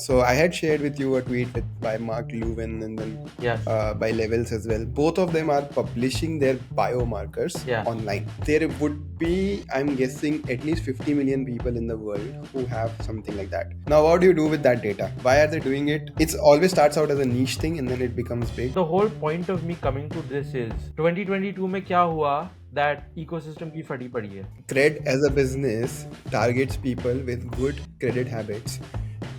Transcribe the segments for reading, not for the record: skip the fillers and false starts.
So I had shared with you a tweet by Mark Lewin and then Yes. by Levels as well. Both of them are publishing their biomarkers Yeah. online. There would be, I'm guessing, at least 50 million people in the world who have something like that. Now, what do you do with that data? Why are they doing it? It's always starts out as a niche thing and then it becomes big. The whole point of me coming to this is 2022 में क्या हुआ that ecosystem की फटी पड़ी है. CRED as a business targets people with good credit habits.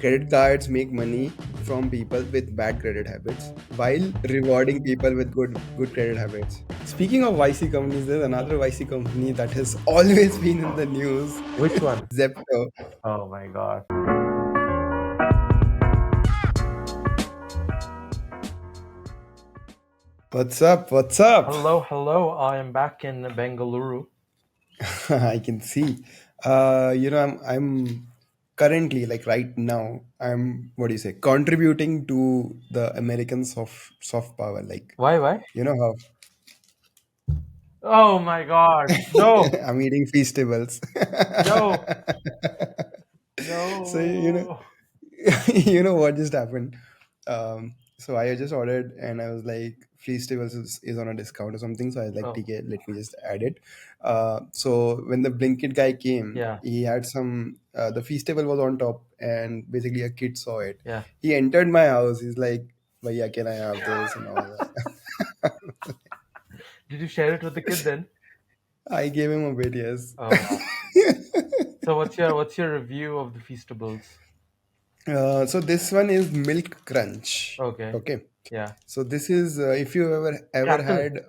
Credit cards make money from people with bad credit habits while rewarding people with good credit habits. Speaking of YC companies, there's another YC company that has always been in the news, Which one? Zepto. Oh my god. What's up? What's up? Hello. I am back in Bengaluru. I can see. I'm currently, like right now, I'm, what do you say, contributing to the Americans of soft power. Like, Why? you know how Oh my god. No. I'm eating festivals. No. So you know, No. you know what just happened. So I just ordered, and I was like, festivals is on a discount or something. So I was like, Oh. TK, let me just add it. So when the Blinkit guy came, Yeah. he had some. The festival was on top, and basically a kid saw it. Yeah. He entered my house. He's like, "Bhaiya, can I have this?" and all that. Did you share it with the kid then? I gave him a bit, yes. Oh wow. So what's your review of the Feastables? So this one is Milk Crunch. Okay. Okay. Yeah. So this is if you ever Crackle. had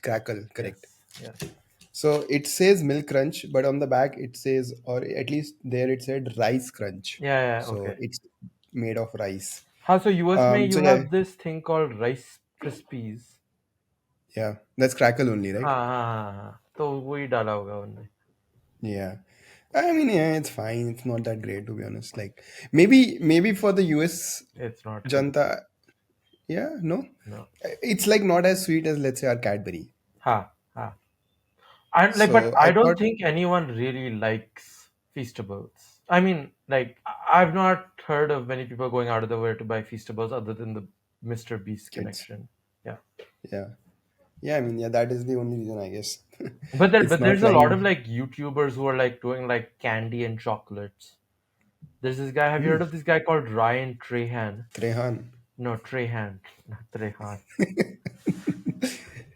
crackle, correct? Yes. Yes. So it says Milk Crunch, but on the back it says, or at least there it said Rice Crunch. Yeah. So Okay. it's made of rice. हाँ, so US में So you yeah, have this thing called Rice Krispies. yeah, that's crackle only, right? हाँ. तो वही डाला होगा उन्होंने. Yeah. I mean, yeah, it's fine. It's not that great to be honest. Like maybe for the US It's not good. Janta, yeah, no, No. it's like not as sweet as let's say our Cadbury. हाँ. And like, but So I I don't thought think anyone really likes Feastables. I mean, like, I've not heard of many people going out of the way to buy Feastables other than the Mr. Beast kids, connection. Yeah. yeah, yeah. I mean, yeah, that is the only reason I guess. But It's not there's a lot like of like YouTubers who are like doing like candy and chocolates. There's this guy. Have you heard of this guy called Ryan Trahan? Trehan. No, Trahan, not Trahan.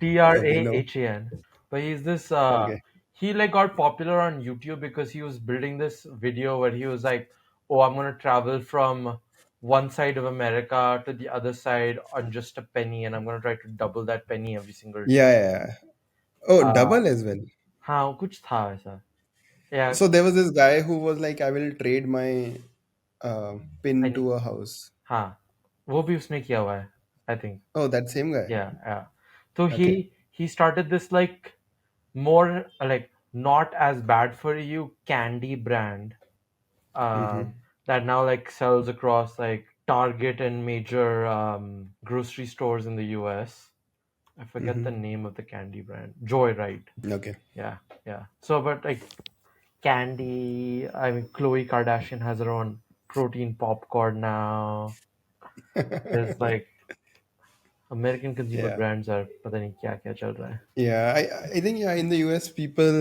Trahan. But he's this Okay. he like got popular on YouTube because he was building this video where he was like, "Oh, I'm gonna travel from one side of America to the other side on just a penny, and I'm gonna try to double that penny every single day." Yeah, yeah, yeah. Oh, Uh, double as well. हाँ कुछ था ऐसा. Yeah, So there was this guy who was like, I will trade my pin penny. to a house. हाँ, वो भी उसने किया हुआ है, I think. Oh, that same guy. Yeah. So Okay. he started this like more like not as bad for you candy brand Mm-hmm. that now like sells across like Target and major grocery stores in the US. I forget the Mm-hmm. name of the candy brand. Joyride. Okay. Yeah. So, but like candy, I mean, Khloe Kardashian has her own protein popcorn now. There's like American consumer Yeah. brands are पता नहीं क्या क्या चल रहा है. Yeah, I think yeah in the US people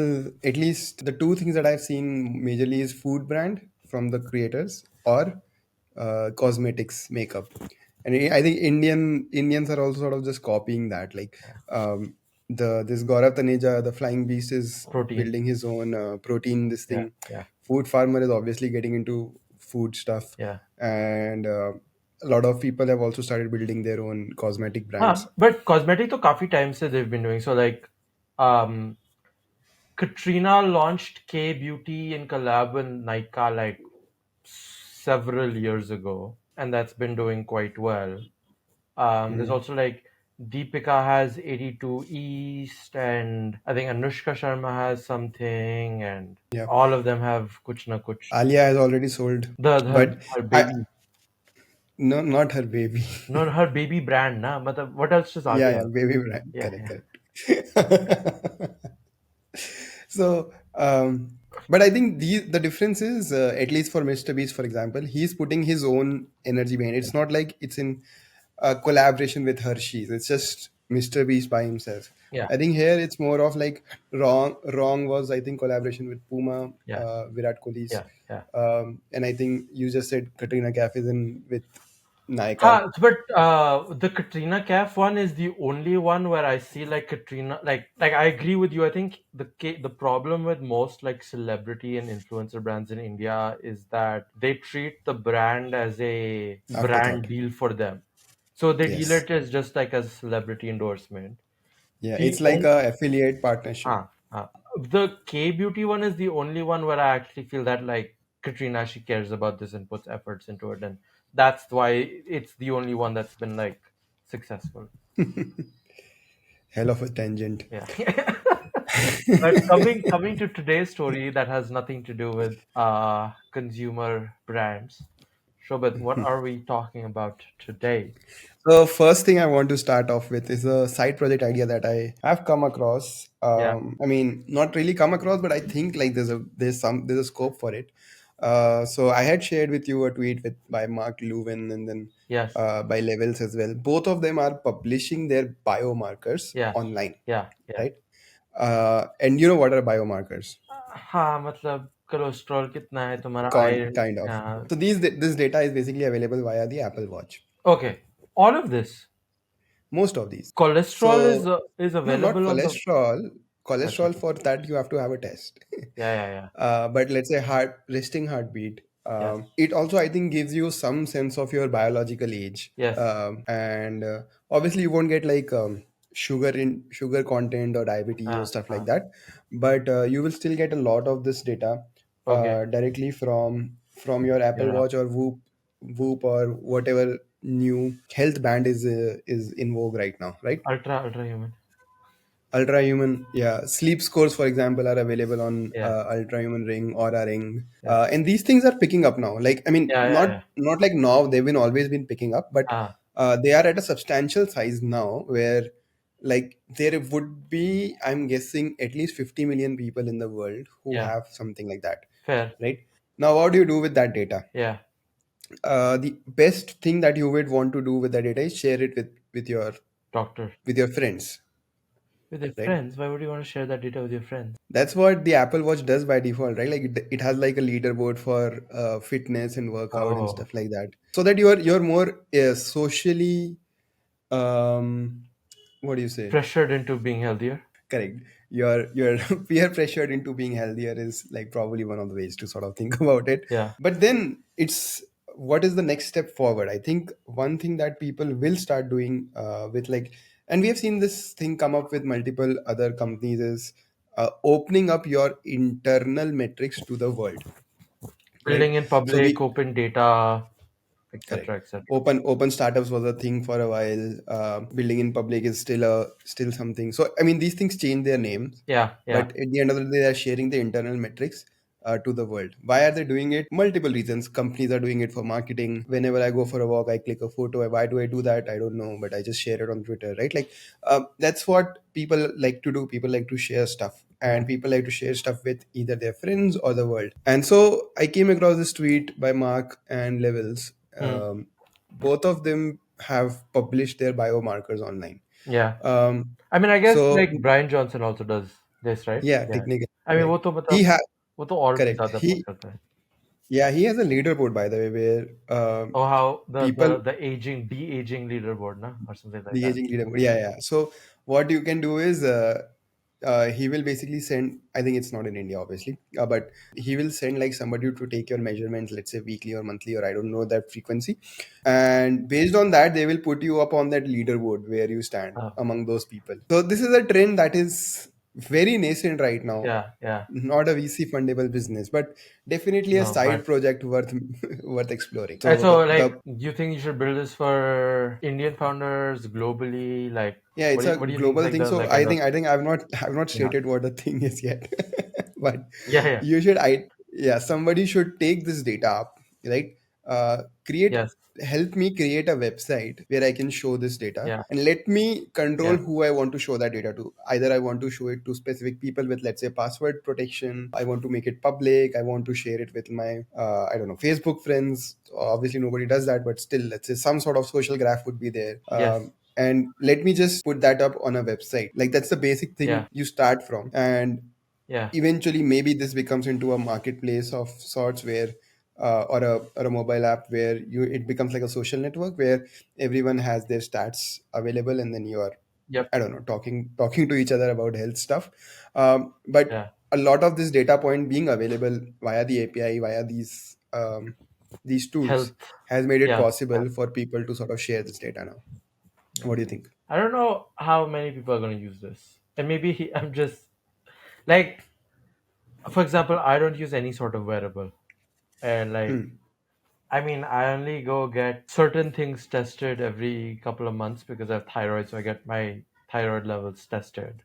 at least the two things that I've seen majorly is food brand from the creators or cosmetics makeup, and I think Indians are also sort of just copying that like um, the this Gaurav Taneja, the flying beast, is Protein. building his own protein this Yeah. thing. Yeah. Food farmer is obviously getting into food stuff, Yeah. and a lot of people have also started building their own cosmetic brands. हाँ, but cosmetic तो काफी time से they've been doing. So like, um, Katrina launched K Beauty in collab with Nykaa like several years ago, and that's been doing quite well. There's also like Deepika has 82 East, and I think Anushka Sharma has something, and Yeah. all of them have kuch na kuch. Alia has already sold, The but her I baby, no, not her baby. no, her baby brand, na. Matlab, what else does Yeah, Alia yeah, have? baby brand. Yeah, Correct, yeah. correct. So, But I think the difference is, at least for Mr. Beast, for example, he's putting his own energy behind it. It's not like it's in collaboration with Hershey's. It's just Mr. Beast by himself. Yeah, I think here it's more of like Wrong was, I think, collaboration with Puma, yeah, Virat Kohli's, yeah, yeah. and I think you just said Katrina Kaif is in with Nykaa. But the Katrina Kaif one is the only one where I see like Katrina, like I agree with you. I think the problem with most like celebrity and influencer brands in India is that they treat the brand as a Afterthought. brand deal for them. So they deal Yes. it as just like a celebrity endorsement. Yeah, The it's like on, a affiliate partnership. the K beauty one is the only one where I actually feel that like Katrina, she cares about this and puts efforts into it, and that's why it's the only one that's been like successful. Hell of a tangent. Yeah. But coming to today's story that has nothing to do with consumer brands. Shobhit, what are we talking about today? So first thing I want to start off with is a side project idea that I have come across. Yeah. I mean, not really come across, but I think like there's a scope for it. So I had shared with you a tweet with by Mark Lewin and then Yes. by Levels as well. Both of them are publishing their biomarkers Yeah. online, Yeah. Yeah. right? And you know what are biomarkers? हाँ मतलब cholesterol कितना है तुम्हारा iron Kind of. So this data is basically available via the Apple Watch. okay, all of this Most of these. cholesterol So is no, not available on the cholesterol. अच्छा Cholesterol, for that you have to have a test. yeah But let's say resting heartbeat. yes It also, I think, gives you some sense of your biological age. yes And obviously, you won't get like sugar content or diabetes or stuff like हाँ that. But you will still get a lot of this data okay directly from your Apple yeah Watch or Whoop or whatever new health band is in vogue right now, right? ultra human Ultra Human, yeah. Sleep scores, for example, are available on yeah Ultra Human Ring, Aura Ring, yes and these things are picking up now. Like, I mean, yeah not like now; they've been always been picking up, but ah they are at a substantial size now, where like there would be, I'm guessing, at least 50 million people in the world who yeah have something like that, fair right? Now, what do you do with that data? yeah The best thing that you would want to do with that data is share it doctor with your friends, with your right? friends. Why would you want to share that data with your friends? That's what the Apple Watch does by default, right? Like it has like a leaderboard for fitness and workout and Oh, stuff like that, so that you're more socially, um, what do you say? pressured into being healthier. Correct. You're peer pressured into being healthier is like probably one of the ways to sort of think about it. Yeah But then it's what is the next step forward? I think one thing that people will start doing with like, and we have seen this thing come up with multiple other companies is opening up your internal metrics to the world, right? building in So public, we open data, Correct. etc etc. Open startups was a thing for a while. Building in public is still something. So I mean, these things change their names, Yeah but yeah at the end of the day, they're sharing the internal metrics to the world. Why are they doing it? Multiple reasons. Companies are doing it for marketing. Whenever I go for a walk, I click a photo. Why do I do that? I don't know, but I just share it on Twitter, right? Like that's what people like to do. People like to share stuff. yeah And people like to share stuff with either their friends or the world. And so I came across this tweet by Mark and Levels. hmm. Both of them have published their biomarkers online. Yeah. Um, I mean, I guess so like Brian Johnson also does this, right? yeah, Yeah. technically, I mean, right. वो तो He मतलब has वो तो और भी correct. ज़्यादा post करता है. He has a leaderboard by the way where Oh, how the people aging de-aging leaderboard, na, or something like the that. aging leaderboard. Yeah, yeah. So what you can do is he will basically send. I think it's not in India, obviously, but he will send like somebody to take your measurements, let's say weekly or monthly, or I don't know that frequency. And based on that, they will put you up on that leaderboard where you stand Oh, among those people. So this is a trend that is very nascent right now. yeah. Not a VC fundable business, but definitely a No, side but project worth worth exploring. and So so the like, do you think you should build this for Indian founders globally? Like, Yeah, it's a what do you think is global like thing. the So like end of I think I've not yeah stated what the thing is yet, but yeah you should I yeah somebody should take this data up, right? create Yes. help me create a website where I can show this data, Yeah. and let me control Yeah. who I want to show that data to. Either I want to show it to specific people with, let's say, password protection. I want to make it public. I want to share it with my, I don't know, Facebook friends. Obviously, nobody does that, but still, let's say some sort of social graph would be there. Yes. And let me just put that up on a website. Like, that's the basic Yeah. thing you start from. And Yeah. eventually maybe this becomes into a marketplace of sorts, where or a mobile app where you it becomes like a social network where everyone has their stats available, and then you are, Yep. I don't know, talking to each other about health stuff. But Yeah. a lot of this data point being available via the API, via these tools, Health. has made it Yeah. Yeah. possible for people to sort of share this data now. Yeah. What do you think? I don't know how many people are going to use this. And maybe I'm just like, for example, I don't use any sort of wearable. And like, Hmm. I mean, I only go get certain things tested every couple of months because I have thyroid, so I get my thyroid levels tested.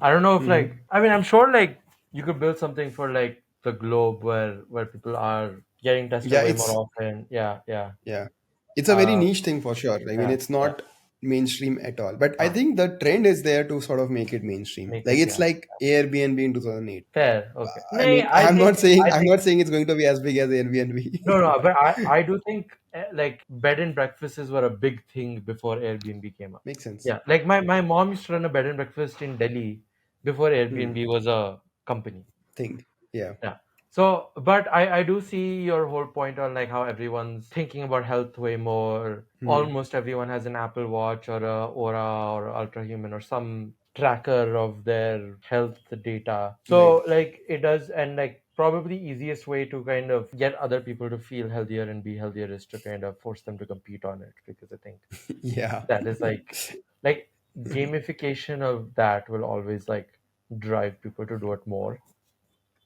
I don't know if like, Hmm. I mean, I'm sure like you could build something for like the globe where people are getting tested Yeah, way more it's often. Yeah, yeah, Yeah, it's a very uh, niche thing for sure. I mean, yeah, it's yeah. not mainstream at all. But I Uh, think the trend is there to sort of make it mainstream. make Like, it, it's yeah. like Airbnb in 2008. Fair, okay. I Nay, mean, I I'm think not saying it's going to be as big as no, Airbnb. no, but I do think like bed and breakfasts were a big thing before Airbnb came up. Makes sense. Yeah, like my mom used to run a bed and breakfast in Delhi before Hmm. Airbnb was a company. Thing. Yeah. Yeah. So, but I do see your whole point on like how everyone's thinking about health way more. Hmm. Almost everyone has an Apple Watch or a Aura or Ultra Human or some tracker of their health data. Right. So, like it does, and like probably easiest way to kind of get other people to feel healthier and be healthier is to kind of force them to compete on it because I think Yeah. that is like gamification of that will always like drive people to do it more.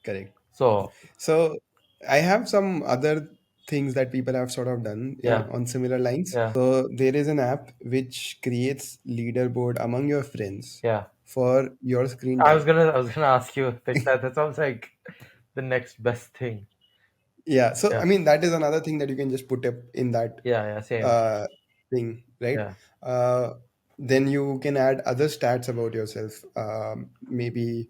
Correct. So So I have some other things that people have sort of done, yeah, on similar lines. yeah, So there is an app which creates leaderboard among your friends yeah. for your screen time. I was gonna ask you if that sounds like the next best thing. Yeah. So Yeah, I mean, that is another thing that you can just put up in that yeah, yeah. Same. uh, thing, right? Yeah, Uh, then you can add other stats about yourself. Maybe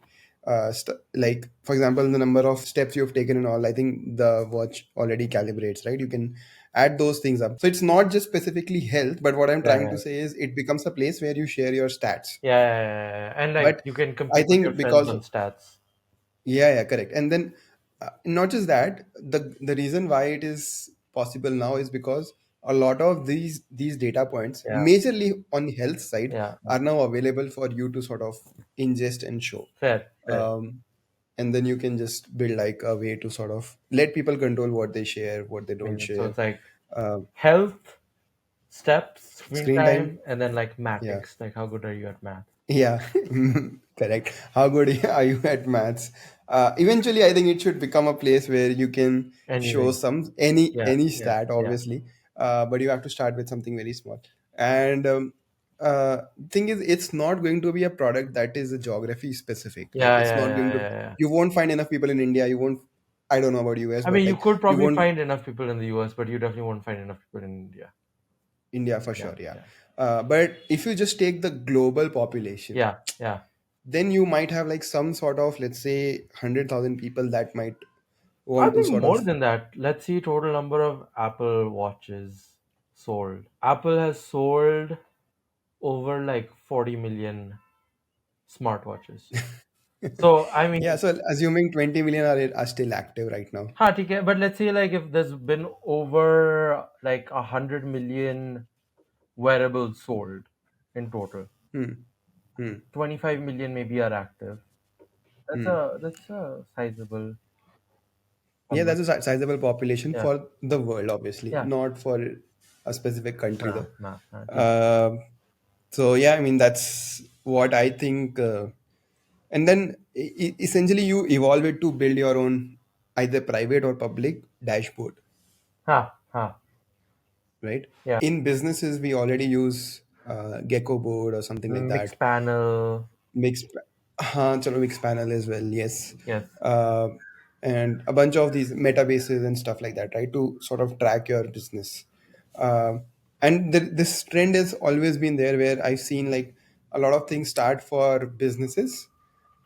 like, for example, the number of steps you've taken and all. I think the watch already calibrates, right? You can add those things up. So it's not just specifically health, but what I'm yeah, trying yeah, to say is it becomes a place where you share your stats. yeah, yeah, yeah, yeah. And like But you can I compete with your think friends because on stats. yeah, correct. And then not just that, the reason why it is possible now is because a lot of these data points, Yeah, majorly on health side, yeah. are now available for you to sort of ingest and show. Fair, fair. Um, and then you can just build like a way to sort of let people control what they share, what they don't Amazing. So share. it's like Um, health, steps, screen Screen time, time, and then like yeah. matics. Like how good are you at math? Yeah, correct. How good are you at maths? Eventually, I think it should become a place where you can show Anything. some Yeah, any yeah, stat, yeah. obviously, but you have to start with something very small. And thing is, it's not going to be a product that is a geography specific. Like, Yeah, it's yeah, not yeah, going to. yeah, yeah. You won't find enough people in India. You won't. I don't know about US, I but mean, you like could you probably won't find enough people in the US, but you definitely won't find enough people in India. India for Yeah, sure. Yeah, yeah, but if you just take the global population, yeah, yeah. then you might have like some sort of, let's say, 100,000 people that might I want to think sort more of. than that. Let's see total number of Apple watches sold. Apple has sold over like 40 million smartwatches. So I Yeah, mean, so assuming 20 million are still active right now. हाँ ठीक है. But let's say like if there's been over like 100 million wearables sold in total, Hmm. Hmm. 25 million maybe are active. Hmm. That's a sizable Yeah, number. that's a sizable population Yeah, for the world, obviously, yeah. not for a specific country Nah, though. nah, nah. ठीक है. Uh, so yeah, I mean, that's what I think. And then essentially you evolve it to build your own either private or public dashboard, हाँ, हाँ. right? Yeah. In businesses, we already use Gecko board or something like that. Mixed panel. Mixed, हाँ चलो mixed panel as well, yes. Yes. uh, and a bunch of these metabases and stuff like that, right? To sort of track your business. And this trend has always been there, where I've seen like a lot of things start for businesses,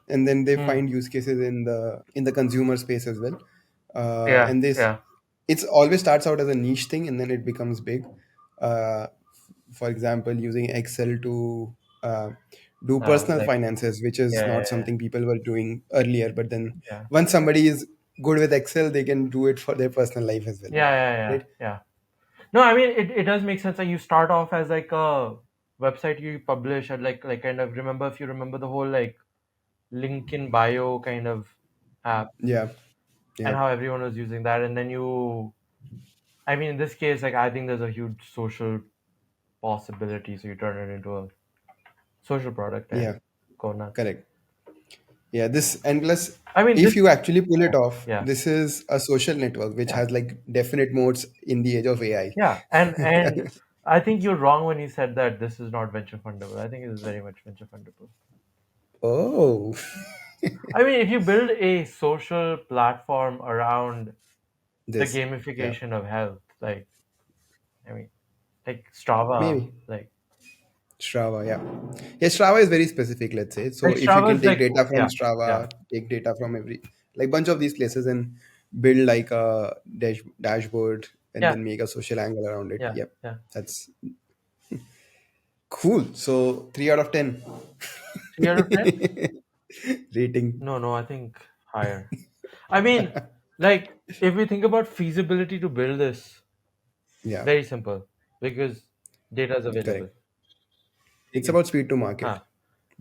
and then they Hmm. find use cases in the consumer space as well. Yeah, And this yeah. it's always starts out as a niche thing, and then it becomes big. uh, for example, using Excel to do personal Like finances, which is yeah, not yeah, something people were doing earlier, but then yeah, once somebody is good with Excel, they can do it for their personal life as well, yeah, yeah, yeah, yeah, right? yeah. No, I mean it does make sense. Like you start off as like a website you publish at like kind of remember if you remember the whole like link in bio kind of app Yeah, and yeah, how everyone was using that, and then you I mean in this case like I think there's a huge social possibility, so you turn it into a social product yeah, and go nuts. correct. Yeah, this, and plus, I mean if this you actually pull it off, yeah, this is a social network which yeah, has like definite modes in the age of AI. yeah, and I think you're wrong when you said that this is not venture fundable. I think it is very much venture fundable. Oh, I mean, if you build a social platform around the this, yeah, gamification of health, like I mean, like Strava, maybe. Strava, yeah. Yeah, Strava is very specific, let's say. So like if you Strava can is take like data from yeah, yeah, Strava, take data from every like bunch of these places and build like a dashboard and yeah, then make a social angle around it. yeah, Yep. yeah. That's cool. So 3 out of 10 3 out of 10? rating. No, no, I think higher. I mean, like if we think about feasibility to build this, Yeah, very simple because data is available. correct. It's about speed to market. Huh.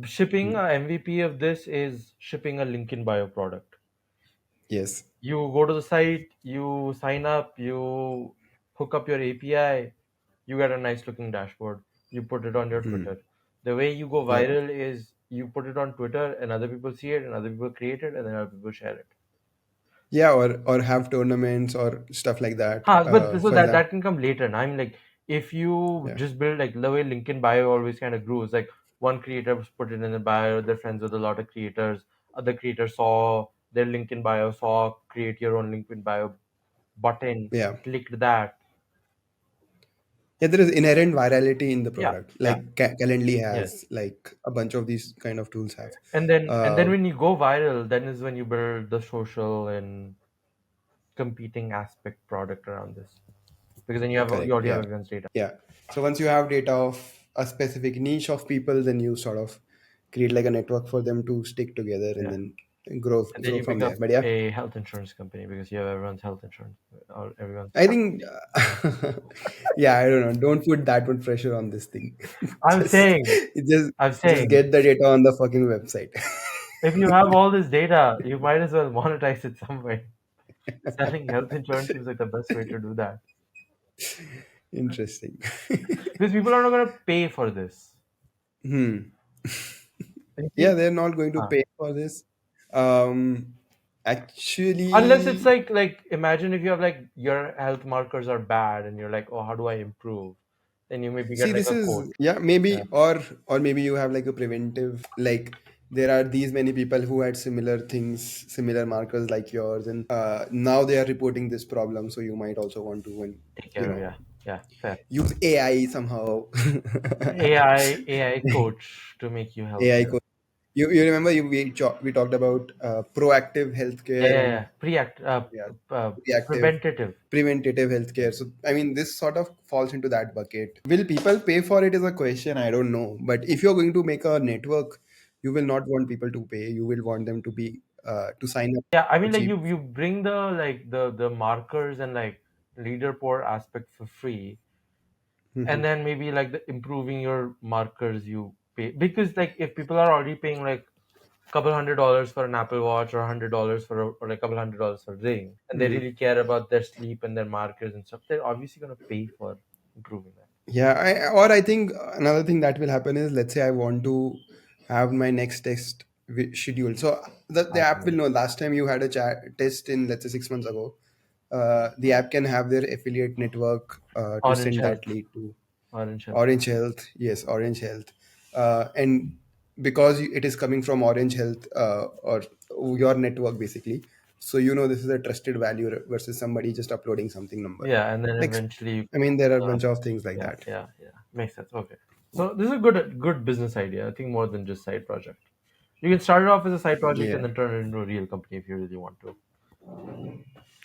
Shipping a MVP of this is shipping a link in bio product. Yes. You go to the site, you sign up, you hook up your API, you get a nice looking dashboard. You put it on your Twitter. The way you go Yep. viral is you put it on Twitter and other people see it and other people create it and then other people share it. Yeah, or have tournaments or stuff like that. Huh, but so For that example, that can come later. And I'm like, if you yeah, just build like the way LinkedIn bio always kind of grew, it's like one creator put it in the bio, they're friends with a lot of creators. Other creators saw their LinkedIn bio, saw create your own LinkedIn bio button, yeah. clicked that. Yeah, there is inherent virality in the Yeah, product, yeah, like Calendly yes. has, like a bunch of these kind of tools have. And then Uh, when you go viral, then is when you build the social and competing aspect product around this. Because then you Correct. already have Yeah, everyone's data. yeah. So once you have data of a specific niche of people, then you sort of create like a network for them to stick together and Yeah. then grow And then grow you from pick there. up But yeah, a health insurance company because you have everyone's health insurance or everyone's. I think, yeah, I don't know. Don't put that much pressure on this thing. I'm just, saying, just, I'm just saying, get the data on the fucking website. if you have all this data, you might as well monetize it some way. Selling health insurance seems like the best way to do that Interesting. because people are not going to pay for this. Hmm. You Yeah, see? they're not going to Huh. pay for this. Um, Unless it's actually, like imagine if you have like your health markers are bad and you're like, oh, how do I improve? Then you maybe see, get like this a is, coach. yeah, Yeah, maybe, or maybe you have like a preventive, like there are these many people who had similar things, similar markers like yours, and now they are reporting this problem. So you might also want to, and take you care of know, yeah, yeah, fair. use AI somehow. AI coach to make you AI. healthier. You remember we talked about proactive Yeah, healthcare yeah, and yeah. Preact, yeah, uh, reactive, preventative. preventative healthcare. So I mean, this sort of falls into that bucket. Will people pay for it is a question. I don't know. But if you're going to make a network, you will not want people to pay. You will want them to be to sign up Yeah, I for mean, like cheap. you bring the like the markers and like leaderboard aspect for free, and Mhm. then maybe like the improving your markers you pay because like if people are already paying like couple $100 for an Apple Watch or $100 for or like couple $100 for a ring, and they Mhm. really care about their sleep and their markers and stuff, they're obviously gonna pay for improving that. Yeah, I think another thing that will happen is, let's say I want to have my next test scheduled. So the app will Anmol. know. Last time you had a test in, let's say, 6 months ago, the app can have their affiliate network to Orange send that Health. lead to Orange Health. Orange Health. Yes, Orange Health. And because it is coming from Orange Health, or your network basically, so this is a trusted value versus somebody just uploading something number. Yeah, and then Like, eventually, I mean, there are a bunch of things like yeah, that. yeah, yeah, makes sense. Okay, so this is a good business idea. I think more than just side project. You can start it off as a side project Yeah, and then turn it into a real company if you really want to.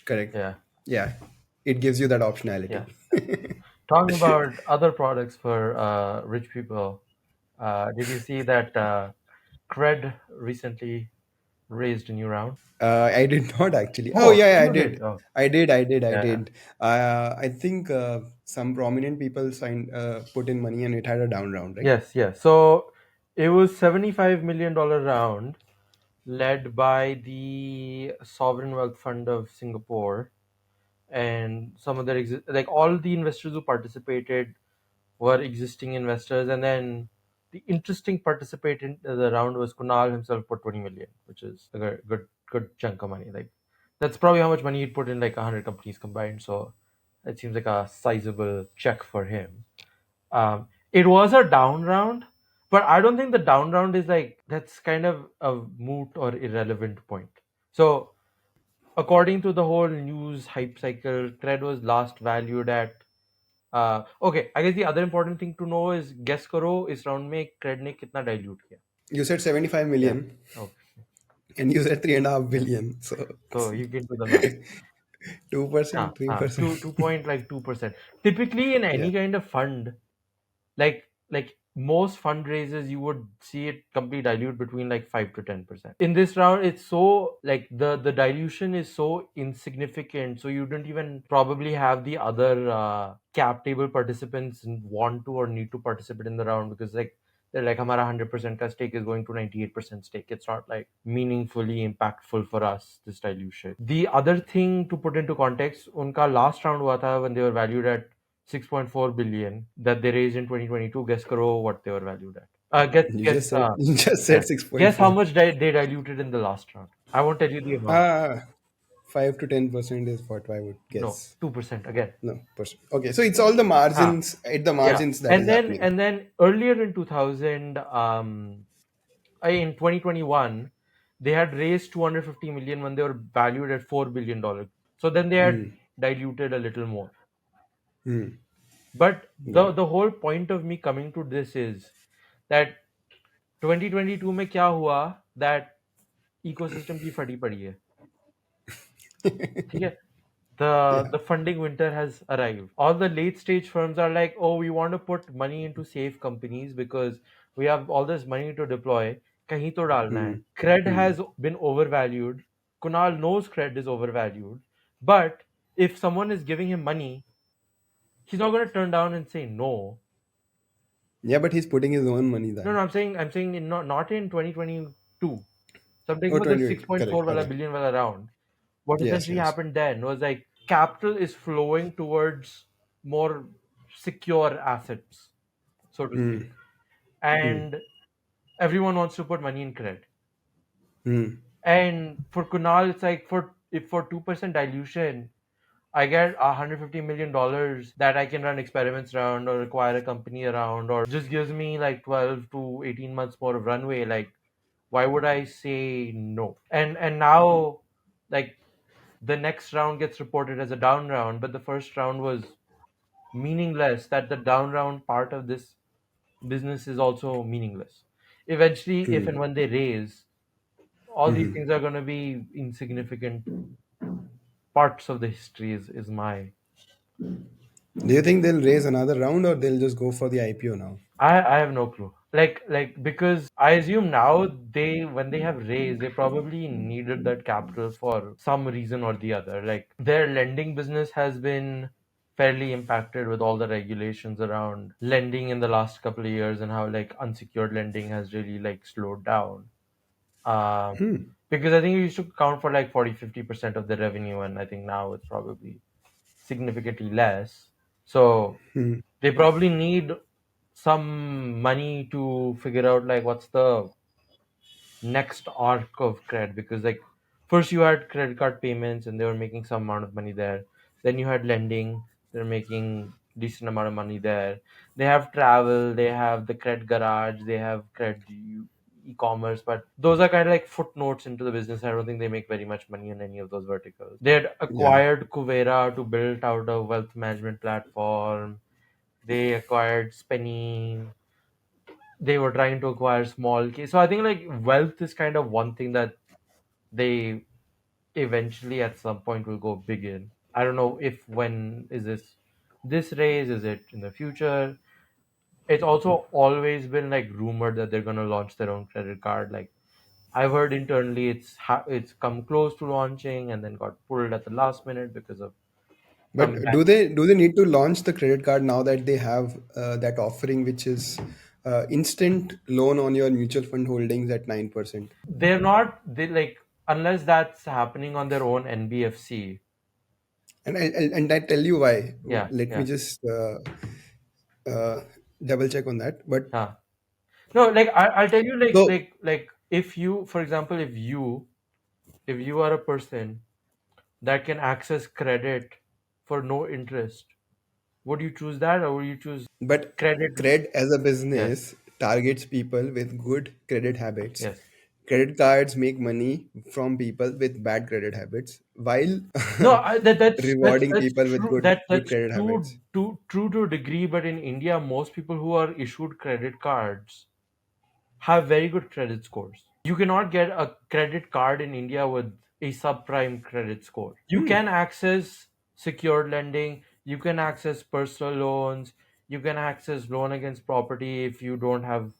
correct. Yeah, Yeah, it gives you that yeah. optionality. Talking about other products for rich people, did you see that CRED recently raised a new round? I did not actually. Oh Oh, yeah, yeah, I you did. did. Oh, I yeah. did. I think some prominent people signed, put in money, and it had a down round, right? Yes, yes. So it was $75 million round led by the Sovereign Wealth Fund of Singapore and some other like all the investors who participated were existing investors, and then the interesting participant in the round was Kunal himself put 20 million, which is a good chunk of money. Like that's probably how much money he'd put in like 100 companies combined. So it seems like a sizable check for him. It was a down round, but I don't think the down round is like that's kind of a moot or irrelevant point. So according to the whole news hype cycle, CRED was last valued at okay, I guess the other important thing to know is guess करो इस round में CRED ने कितना dilute किया. You said 75 Yeah. million, Okay. and you said 3.5 billion. So you can do the math. 2%, 3%. Two point like 2%. Typically in Yeah. any kind of fund, like most fundraisers you would see it completely dilute between like 5 to 10%. In this round it's so like the dilution is so insignificant, so you don't even probably have the other cap table participants want to or need to participate in the round because like they're like हमारा 100% का stake is going to 98% stake. It's not like meaningfully impactful for us, this dilution. The other thing to put into context, उनका last round हुआ था when they were valued at 6.4 billion that they raised in 2022. Guess karo what they were valued at. You just said Yeah. Guess how 6.4. much they diluted in the last round. I won't tell you the amount. Ah, 5 to 10% is what I would No, guess. 2% again. No, percent. Okay, so it's all the Ah, margins, at the yeah. margins, that And is then happening. and then earlier in 2000, in 2021, they had raised 250 million when they were valued at $4 billion. So then they had Hmm. diluted a little more. Hmm. But Yeah. the whole point of me coming to this is that 2022 में क्या हुआ that ecosystem की फटी पड़ी है. ठीक है. The Yeah. funding winter has arrived. All the late stage firms are like, oh, we want to put money into safe companies because we have all this money to deploy. कहीं तो डालना है. Hmm. CRED Hmm. has been overvalued. Kunal knows CRED is overvalued, but if someone is giving him money, he's not going to turn down and say no. Yeah, but he's putting his own money No, there. no, I'm saying not in 2022. So I'm talking Oh, about the 28. 6.4 Correct. wala Okay. billion wala round. What Yes, essentially yes. happened then was like capital is flowing towards more secure assets, so to Hmm. speak. Hmm. And everyone wants to put money in credit. Hmm. And for Kunal, it's like for 2% dilution, I get $150 million that I can run experiments around or acquire a company around, or just gives me like 12 to 18 months more of runway. Like, why would I say no? And now, like the next round gets reported as a down round, but the first round was meaningless. That the down round part of this business is also meaningless. Eventually, if and Hmm. when they raise, all these Hmm. things are going to be insignificant parts of the history. Is my Do you think they'll raise another round, or they'll just go for the IPO now? I have no clue. Like because I assume now they when they have raised, they probably needed that capital for some reason or the other. Like their lending business has been fairly impacted with all the regulations around lending in the last couple of years and how like unsecured lending has really like slowed down. Um, because I think it used to count for like 40-50% of the revenue, and I think now it's probably significantly less. So they probably need some money to figure out like what's the next arc of credit, because like first you had credit card payments and they were making some amount of money there. Then you had lending, they're making decent amount of money there. They have travel, they have the credit garage, they have credit e-commerce, but those are kind of like footnotes into the business. I don't think they make very much money in any of those verticals. They had Yeah. acquired Kuvera to build out a wealth management platform. They acquired Spenny. They were trying to acquire small case. So I think like wealth is kind of one thing that they eventually at some point will go big in. I don't know if when is this raise, is it in the future? It's also always been like rumored that they're gonna launch their own credit card. Like I've heard internally, it's come close to launching and then got pulled at the last minute because of some But do they need to launch the credit card now that they have that offering, which is instant loan on your mutual fund holdings at 9%? they're not they like unless that's happening on their own NBFC. And I tell you why. Yeah, Let me yeah. just uh, double check on that. But Huh. No, like I'll tell you so, like if you, for example, if you are a person that can access credit for no interest, would you choose that or would you choose but credit? CRED as a Yes, business targets people with good credit habits. yes. Credit cards make money from people with bad credit habits, while No, that's rewarding people with true. good That's credit habits. true to a degree. But in India, most people who are issued credit cards have very good credit scores. You cannot get a credit card in India with a subprime credit score. You Hmm. can access secured lending, you can access personal loans, you can access loan against property if you don't have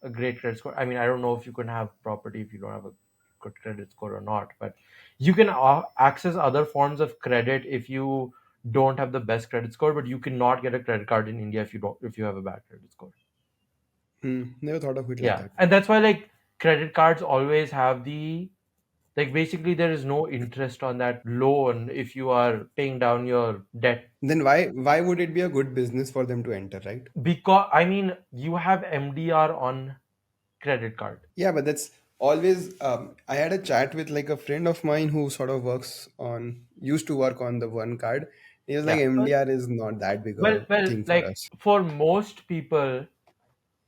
a great credit score. I mean, I don't know if you can have property if you don't have a good credit score or not, but you can access other forms of credit if you don't have the best credit score, but you cannot get a credit card in India if you have a bad credit score. Never thought of it like Yeah, that. and that's why like credit cards always have the like basically there is no interest on that loan if you are paying down your debt, Then why would it be a good business for them to enter, right? because I mean you have MDR on credit card. Yeah, but that's always. I had a chat with like a friend of mine who sort of used to work on the one card. He was like, Yeah. MDR is not that big a thing for Like us. for most people,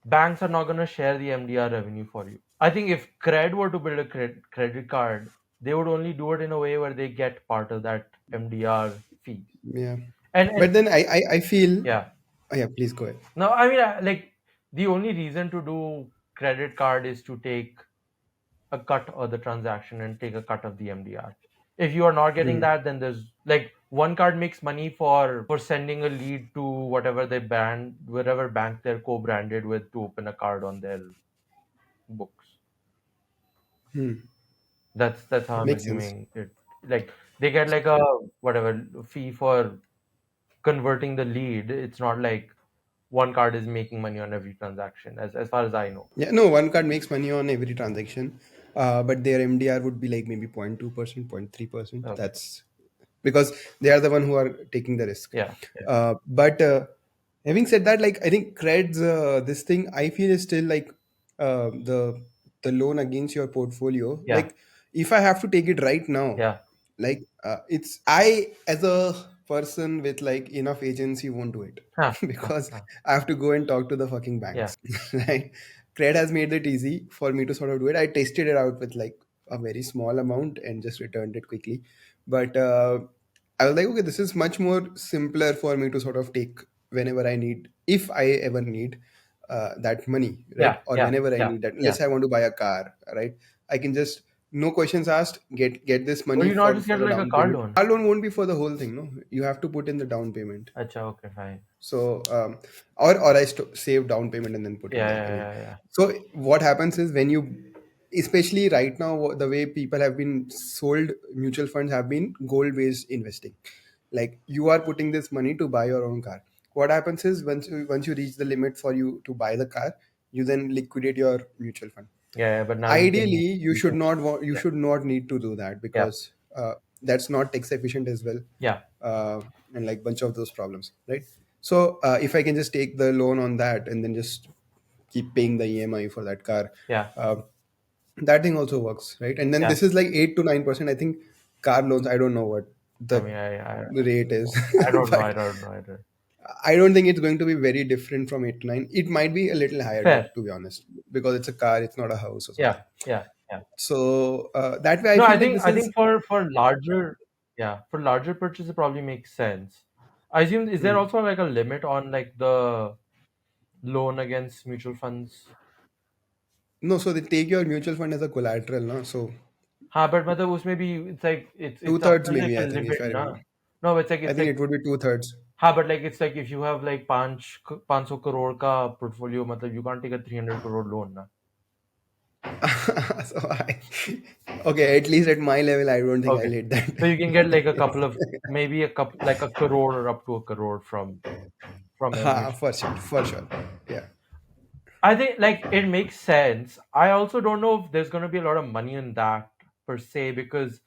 banks are not going to share the MDR revenue for you. I think if CRED were to build a credit card, they would only do it in a way where they get part of that MDR fees. Yeah, And but then I feel. yeah. Oh, yeah, please go ahead. No, I mean, like the only reason to do credit card is to take a cut of the transaction and take a cut of the MDR. If you are not getting Hmm. that, then there's like one card makes money for sending a lead to whatever bank they're co-branded with to open a card on their books. Hmm. That's how I'm Makes sense. assuming it. Like they get like a whatever fee for converting the lead. It's not like one card is making money on every transaction, as far as I know. Yeah, no, one card makes money on every transaction, but their MDR would be like maybe 0.2%, 0.3%. Okay. That's because they are the one who are taking the risk. Yeah. Yeah. But having said that, like I think creds, this thing I feel is still like the loan against your portfolio. Yeah. Like if I have to take it right now, Yeah. like it's I as a person with like enough agency won't do it Huh. Huh. because Huh. I have to go and talk to the fucking Yeah. banks, right? Cred has made it easy for me to sort of do it. I tested it out with like a very small amount and just returned it quickly. But I was like, okay, this is much more simpler for me to sort of take whenever I need, if I ever need that money, right? Yeah. Or Yeah. whenever I Yeah. need that. Yeah. Let's say I want to buy a car, right? I can just no questions asked, get this Would money you not for just get the like a down car payment. loan? Car loan won't be for the whole thing, no. You have to put in the down payment. Acha, okay, fine. So or I save down payment and then put in Yeah, down yeah, payment. yeah, yeah. So what happens is when you, especially right now, the way people have been sold mutual funds have been goal based investing. Like you are putting this money to buy your own car. What happens is once you reach the limit for you to buy the car, you then liquidate your mutual fund. Yeah, yeah, but now Ideally you can you yeah, should not need to do that yeah, because that's not tax efficient as well, yeah, uh, and like bunch of those problems, right? So if I can just take the loan on that and then just keep paying the EMI for that car, yeah. uh, that thing also works, right? And then Yeah. this is like 8 to 9%. I think car loans, I don't know what I the mean, rate is, I don't know. I but don't know either. I don't think it's going to be very different from 8 to 9. It might be a little higher though, Fair. to be honest, because it's a car, it's not a house or Yeah, something. yeah, yeah. So that way, I No, feel I like think this I is. think for larger, yeah, for larger purchase it probably makes sense. I assume, is there Hmm. also like a limit on like the loan against mutual funds? No, so they take your mutual fund as a collateral, no? So हाँ, but मतलब उसमें भी it's like two it's thirds after like maybe, a I think, if limit I ना. remember. No, it's like I it's think like it would be two thirds. हाँ, but like it's like if you have like 500 crore का portfolio, मतलब you can't take a 300 crore loan ना. So okay, at least at my level, I don't think I'll Okay, hit that. so you can get like a couple of maybe a couple like a crore or up to a crore from a mutual. For sure, for sure. Yeah. I think like it makes sense. I also don't know if there's going to be a lot of money in that per se because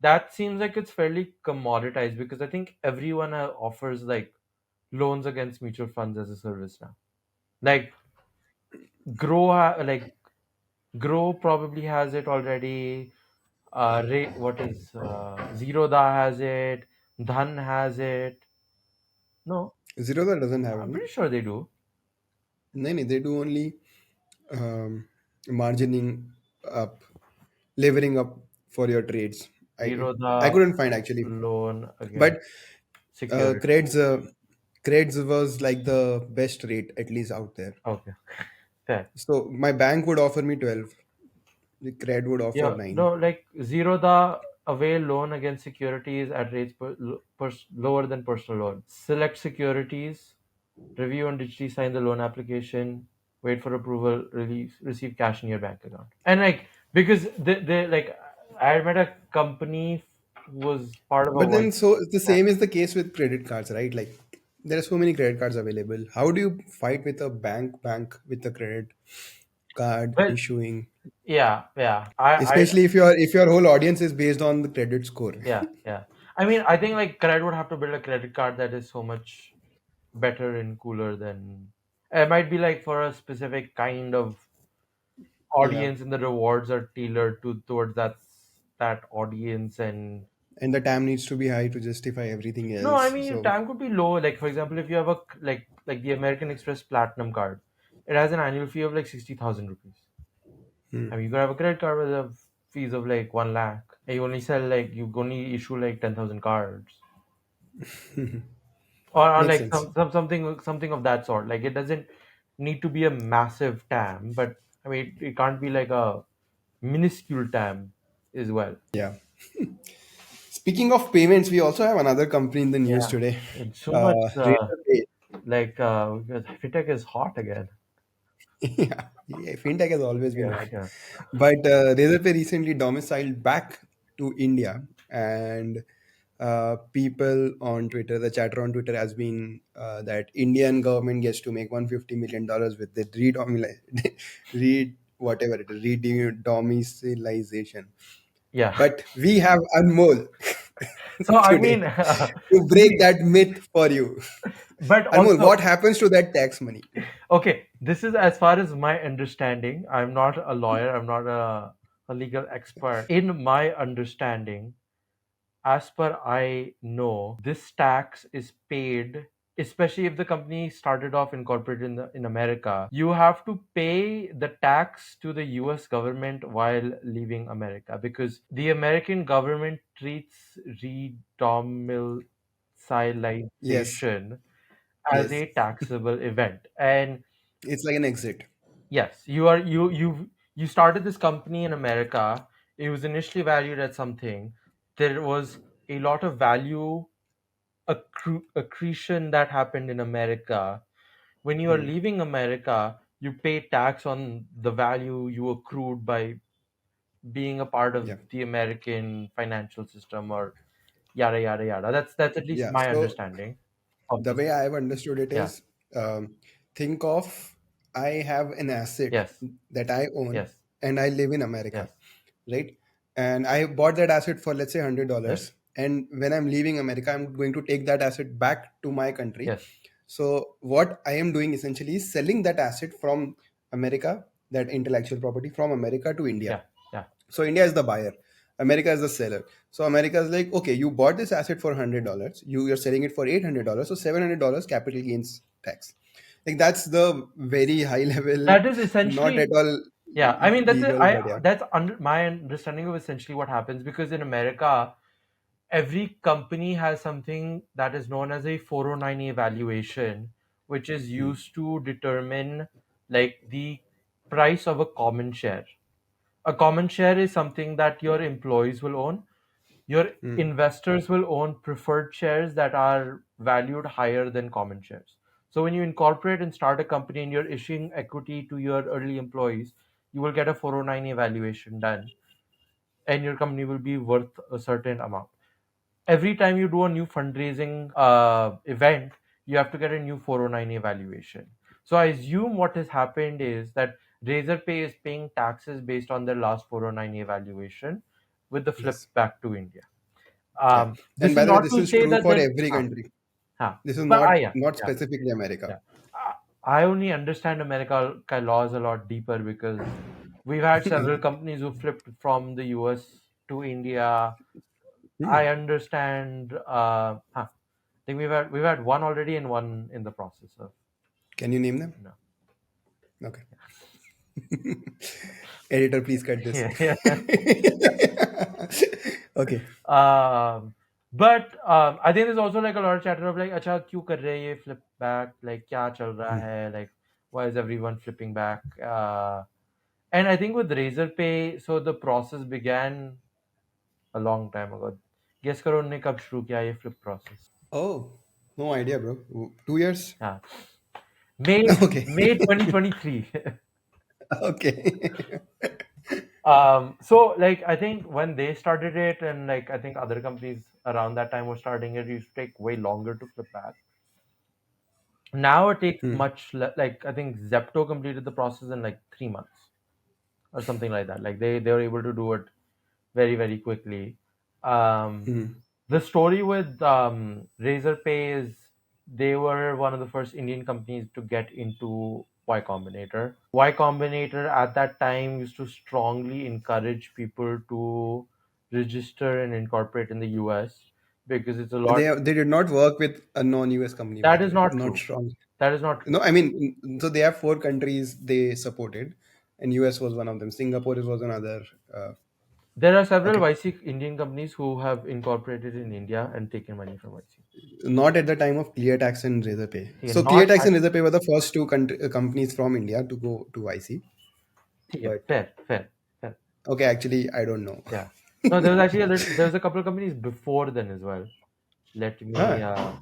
that seems like it's fairly commoditized because I think everyone offers like loans against mutual funds as a service now. Like like Grow probably has it already. What is Zerodha has it. Dhan has it. No, Zerodha doesn't have it, I'm no? pretty sure they do. No, no, they do only margining up, levering up for your trades. I Zerodha couldn't find actually, loan but against security. Creds was like the best rate at least out there. Okay, fair. So my bank would offer me 12. The Cred would offer Yeah, 9. no, like Zerodha avail loan against securities at rates lower than personal loan. Select securities, review and digitally sign the loan application, wait for approval, receive cash in your bank account. And like because they like I had met a company was part of a But white. then, so the Yeah. same is the case with credit cards, right? Like, there are so many credit cards available. How do you fight with a bank with a credit card Well, issuing? yeah, yeah. I Especially if your whole audience is based on the credit score. yeah, yeah. I mean, I think like credit would have to build a credit card that is so much better and cooler than it might be like for a specific kind of Yeah, audience and the rewards are tailored towards that audience. And and the TAM needs to be high to justify everything no, I else. mean So, time could be low, like for example if you have a like the American Express Platinum card, it has an annual fee of like 60,000 rupees. I mean you could have a credit card with a fees of like 1 lakh and you only issue like 10,000 cards or makes like sense. something of that sort. Like it doesn't need to be a massive TAM, but I mean it can't be like a minuscule TAM as well. Yeah. Speaking of payments, we also have another company in the news Yeah, today. it's so much Razorpay. because fintech is hot again. Yeah, fintech has always been Yeah, hot. yeah, But Razorpay recently domiciled back to India, and people on Twitter, the chatter on Twitter has been that Indian government gets to make $150 million with the read whatever it is, redomiciliation. yeah. But we have Anmol So I mean, today to break see, that myth for you. but Anmol, also what happens to that tax money? okay. This is as far as my understanding. I'm not a lawyer. I'm not a legal expert. In my understanding, as per I know, this tax is paid, especially if the company started off incorporated in America. You have to pay the tax to the US government while leaving America because the American government treats Yes, redomiciliation as yes. a taxable event. And It's like an exit. yes, you started this company in America. It was initially valued at something. There was a lot of value accretion that happened in America. When you are Hmm. leaving America, you pay tax on the value you accrued by being a part of Yeah. the American financial system or yada yada yada. That's at least Yeah. my So understanding of the this. way I've understood it Yeah. is, think of I have an asset Yes. that I own Yes. and I live in America, Yes. right? And I bought that asset for, let's say, Yes. $100. And when I'm leaving America, I'm going to take that asset back to my country. Yes. So what I am doing essentially is selling that asset from America, that intellectual property from America to India. Yeah. Yeah. So India is the buyer. America is the seller. So America is like, okay, you bought this asset for $100. You're selling it for $800. So $700 capital gains tax. Like that's the very high level, That is not at essentially, all yeah. I mean, that's it. legal, but yeah. That's under my understanding of essentially what happens, because in America, every company has something that is known as a 409 evaluation, which is Hmm. used to determine like the price of a common share. A common share is something that your employees will own. Your Hmm. investors will own preferred shares that are valued higher than common shares. So when you incorporate and start a company and you're issuing equity to your early employees, you will get a 409 evaluation done, and your company will be worth a certain amount. Every time you do a new fundraising event, you have to get a new 409 evaluation. So I assume what has happened is that Razorpay is paying taxes based on their last 409 evaluation with the flip Yes. back to India. Yeah. And This by is the way, not this to is say true that for they're, every country. This is but yeah, not yeah, specifically America. yeah. I only understand America laws a lot deeper because we've had several companies who flipped from the US to India. I Hmm. understand. I think we've had one already and one in the process of. Can you name them? No. Okay. Editor, please cut this. Yeah, yeah. Okay. But I think there's also like a lot of chatter of like, अच्छा क्यों कर रहे हैं ये flip back? Like क्या चल रहा Hmm. है? Like why is everyone flipping back? And I think with Razorpay, so the process began a long time ago. Guess करो उन्होंने कब शुरू किया ये flip process? Oh, no idea, bro. 2 years? हाँ, May Okay. 2023. Okay. So like I think when they started it, and like I think other companies around that time were starting it, used to take way longer to flip back. Now it takes Hmm. like I think Zepto completed the process in like 3 months or something like that. Like they were able to do it very very quickly. Um, Hmm. the story with Razorpay is they were one of the first Indian companies to get into Y Combinator. Y Combinator at that time used to strongly encourage people to register and incorporate in the US because it's a lot. They did not work with a non-US company, by That the is way. not Not true. strong. That is not No, true. I mean, so they have 4 countries they supported, and US was one of them. Singapore was another. Uh, There are several okay, YC Indian companies who have incorporated in India and taken money from YC. not at the time of ClearTax and Razorpay. ठीक है, So not ClearTax at, and Razorpay were the first two companies from India to go to IC. ठीक है, But fair. okay, actually, I don't know. Yeah. No, there was actually there was a couple of companies before then as well. Let me Ah, uh,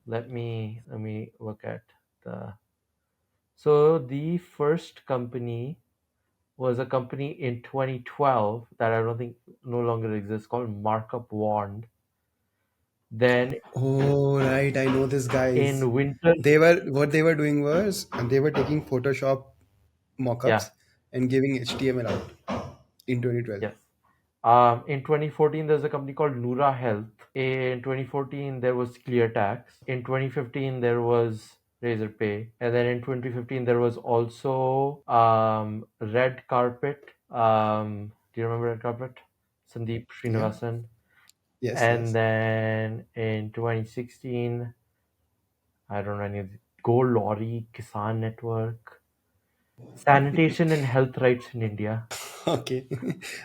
let me look at the. So the first company was a company in 2012 that I don't think no longer exists, called Markup Wand. Then oh, right. I know this guys. in winter, They were what they were doing was they were taking Photoshop yeah, mockups and giving HTML out in 2012. yes. In 2014, there's a company called Nura Health. In 2014, there was ClearTax. In 2015, there was Razorpay. And then in 2015, there was also Red Carpet. Do you remember Red Carpet? Sandeep Yeah. Srinivasan. Yes. And Yes. then in 2016, I don't know any of the Go Lorry, Kisan Network, Sanitation and Health Rights in India. Okay.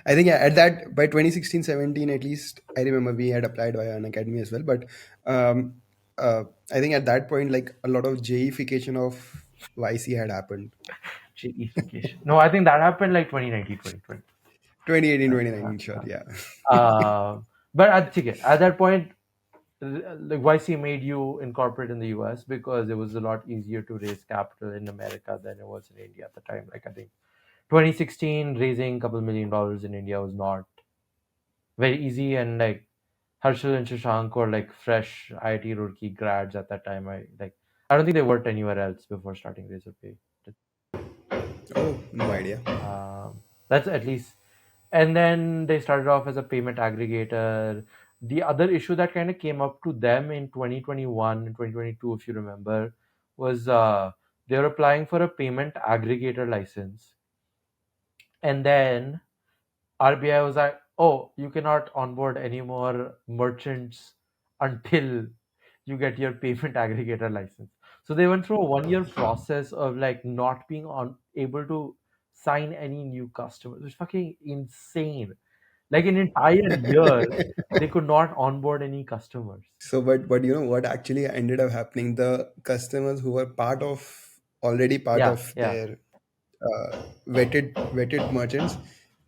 I think yeah, at that by 2016, 17 at least, I remember we had applied via an academy as well. But um, I think at that point, like a lot of Jification of YC had happened. Geification. No, I think that happened like 2019, 2020. 2018, Uh, 2019, sure. uh, Yeah. but at that point, like YC made you incorporate in the US because it was a lot easier to raise capital in America than it was in India at the time. Like I think 2016 raising a couple $1 million in India was not very easy, and like Harshal and Shashank were like fresh IIT Roorkee grads at that time. I don't think they worked anywhere else before starting Razorpay. Oh, no idea. That's at least. And then they started off as a payment aggregator. The other issue that kind of came up to them in 2021 and 2022, if you remember, was they were applying for a payment aggregator license. And then RBI was like, oh, you cannot onboard any more merchants until you get your payment aggregator license. So they went through a 1 year process of like not being on able to sign any new customers. It's fucking insane. Like an entire year, they could not onboard any customers. So, but you know what actually ended up happening? The customers who were already part Yeah, of yeah. their vetted merchants,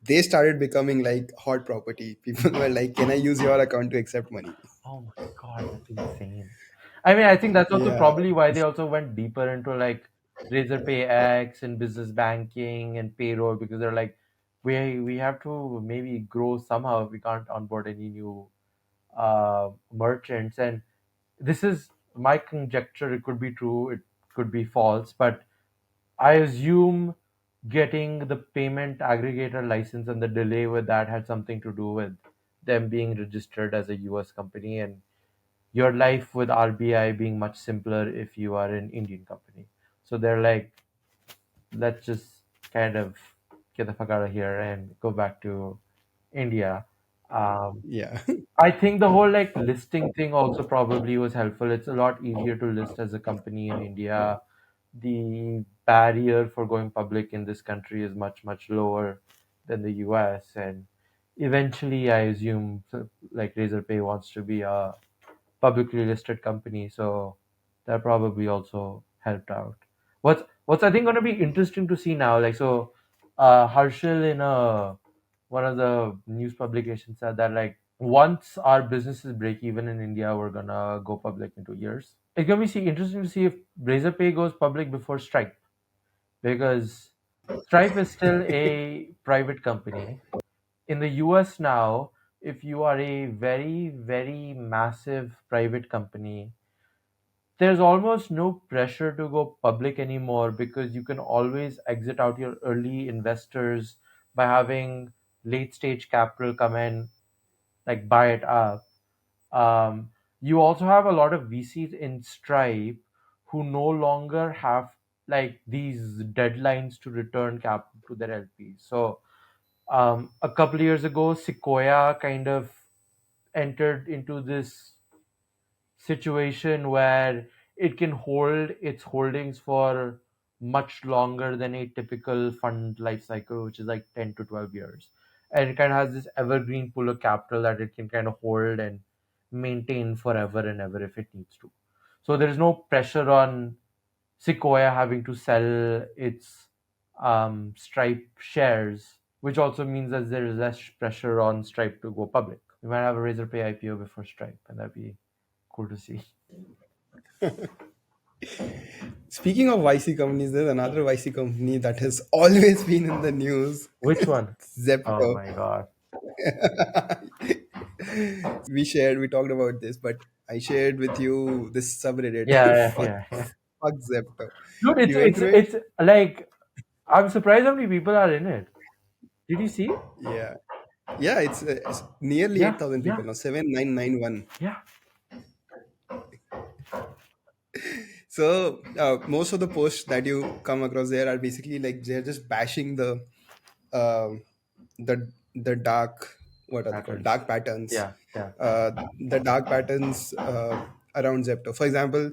they started becoming like hot property. People were like, "Can I use your account to accept money?" Oh my God, that's insane. I mean, I think that's also Yeah, probably why they also went deeper into like Razorpay X and business banking and payroll because they're like, we have to maybe grow somehow if we can't onboard any new merchants. And this is my conjecture. It could be true, it could be false, but I assume getting the payment aggregator license and the delay with that had something to do with them being registered as a US company and your life with RBI being much simpler if you are an Indian company. So they're like, let's just kind of get the fuck out of here and go back to India. Um, yeah, I think the whole like listing thing also probably was helpful. It's a lot easier to list as a company in India. The barrier for going public in this country is much, much lower than the US. And eventually, I assume like Razorpay wants to be a publicly listed company, so that probably also helped out. What's I think going to be interesting to see now, like so, Harshil in one of the news publications said that like once our businesses break even in India, we're gonna go public in 2 years. It's gonna be interesting to see if Razorpay goes public before Stripe because Stripe is still a private company in the US now. If you are a very, very massive private company, there's almost no pressure to go public anymore because you can always exit out your early investors by having late stage capital come in, like buy it up. Um, you also have a lot of VCs in Stripe who no longer have like these deadlines to return capital to their LPs. So a couple of years ago, Sequoia kind of entered into this situation where it can hold its holdings for much longer than a typical fund life cycle, which is like 10 to 12 years. And it kind of has this evergreen pool of capital that it can kind of hold and maintain forever and ever if it needs to. So there's no pressure on Sequoia having to sell its Stripe shares, which also means that there is less pressure on Stripe to go public. We might have a Razorpay IPO before Stripe, and that'd be cool to see. speaking of YC companies, there's another YC company that has always been in the news. Which one? Oh Zepto. my god. We talked about this, but I shared with you this subreddit. Yeah, yeah, fuck, yeah, yeah. fuck Zepto. Dude, You went through it? it's like I'm surprised how many people are in it. Did you see? Yeah, yeah. It's nearly Yeah, 8,000 yeah, people now. 7,991. yeah. So most of the posts that you come across there are basically like they're just bashing um the dark, what are they called, Patterns. dark patterns, Yeah, yeah, uh, the dark patterns around Zepto. For example,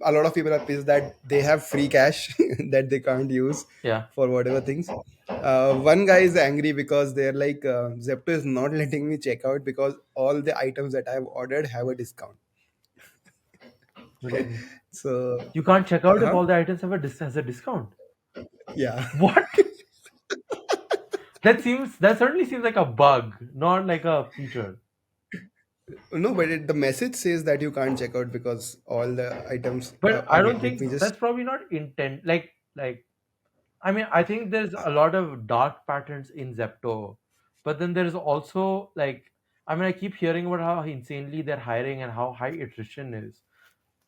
a lot of people are pissed that they have free cash that they can't use yeah. for whatever things. One guy is angry because they're like, Zepto is not letting me check out because all the items that I've ordered have a discount. What do you mean? So, You can't check out if huh? all the items have has a discount. Yeah. What? That certainly seems like a bug, not like a feature. No, but the message says that you can't check out because all the items. But I don't Again, let think me just. that's probably not intent. Like I mean, I think there's a lot of dark patterns in Zepto, but then there's also like, I mean, I keep hearing about how insanely they're hiring and how high attrition is.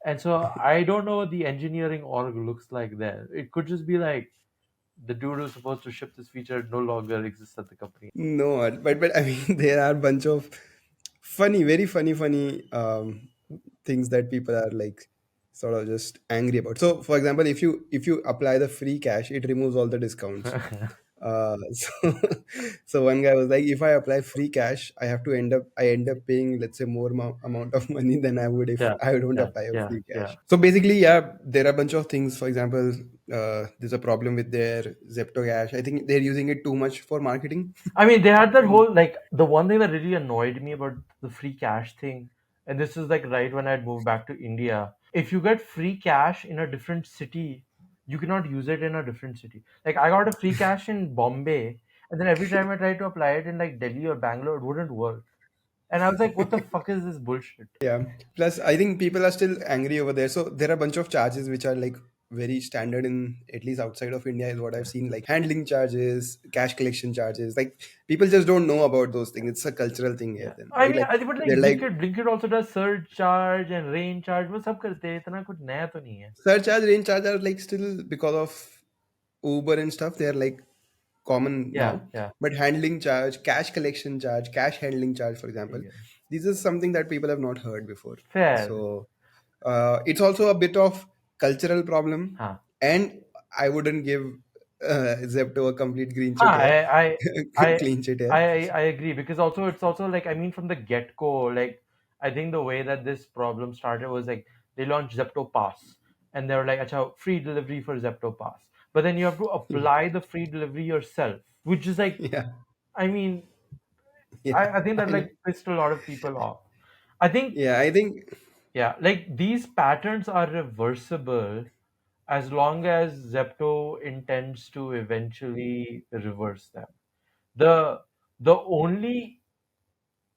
And so I don't know what the engineering org looks like there. It could just be like the dude who's supposed to ship this feature no longer exists at the company. No, but I mean, there are a bunch of funny, very funny things that people are like sort of just angry about. So, for example, if you apply the free cash, it removes all the discounts. So, so one guy was like, if I apply free cash, I end up paying, let's say, more amount of money than I would if Yeah, I don't yeah, apply a yeah, free yeah. cash. So basically, yeah, there are a bunch of things. For example, there's a problem with their Zepto Cash. I think they're using it too much for marketing. I mean, they had that whole like the one thing that really annoyed me about the free cash thing, and this is like right when I'd moved back to India. If you get free cash in a different city, you cannot use it in a different city. Like I got a free cash in Bombay, and then every time I tried to apply it in like Delhi or Bangalore, it wouldn't work. And I was like, what the fuck is this bullshit? Yeah. Plus, I think people are still angry over there. So there are a bunch of charges which are like very standard in at least outside of India is what I've seen, like handling charges, cash collection charges. Like people just don't know about those things. It's a cultural thing here Yeah. then, I right? mean, Like but like they're like Blinkit also does surge charge and rain charge. वो सब करते हैं इतना कुछ नया तो नहीं है. surcharge, range charge are like still because of Uber and stuff, they're like common Yeah, now. yeah. But handling charge, cash collection charge, cash handling charge, for example, ठीक है. this is something that people have not heard before. Fair. So it's also a bit of cultural problem, हाँ. and I wouldn't give Zepto a complete green Huh, chit here, I, clean chit here. I agree because also it's also like I mean from the get go like I think the way that this problem started was like they launched Zepto Pass and they were like acha free delivery for Zepto Pass but then you have to apply the free delivery yourself which is like Yeah, I mean yeah, I think that I know. like pissed a lot of people off. I think Yeah, I think yeah like these patterns are reversible as long as Zepto intends to eventually reverse them. The the only